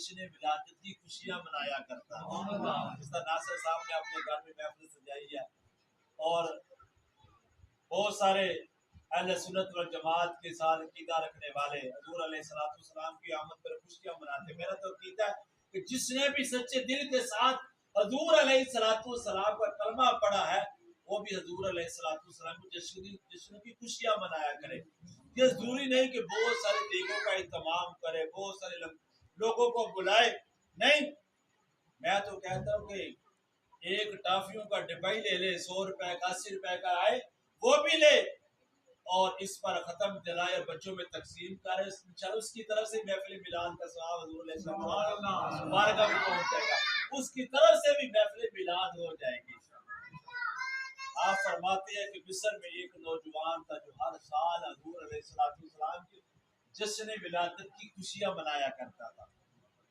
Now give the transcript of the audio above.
جشن ولادت کی خوشیاں منایا کرتا ہے. جس طرح ناصر صاحب نے اپنے گھر میں محفل سجائی ہے اور بہت سارے اہل سنت والجماعت کے ساتھ عقیدہ رکھنے والے حضور علیہ السلام کی آمد پر خوشیاں مناتے. میرا تو عقیدہ ہے کہ جس نے بھی سچے دل کے ساتھ حضور علیہ السلام کا کلمہ پڑھا ہے وہ بھی حضور علیہ السلام کو جشن کی خوشیاں منایا کرے. یہ ضروری نہیں کہ بہت سارے دیگوں کا اہتمام کرے, بہت سارے لوگوں کو بلائے. نہیں, میں تو کہتا ہوں کہ ایک ٹافیوں کا ڈبہ ہی لے لے, 100 روپے کا 80 روپے کا آئے وہ بھی لے اور اس پر ختم دلائے اور بچوں میں تقسیم کرے. اس کی طرف سے محفل میلاد کا ثواب حضور علیہ السلام بارگاہ میں پہنچ جائے گا, اس کی طرف سے بھی محفل میلاد ہو جائے گی. آپ فرماتے ہیں کہ مصر میں ایک نوجوان تھا جو ہر سال حضور علیہ السلام کی جشن ولادت کی خوشیاں منایا کرتا تھا.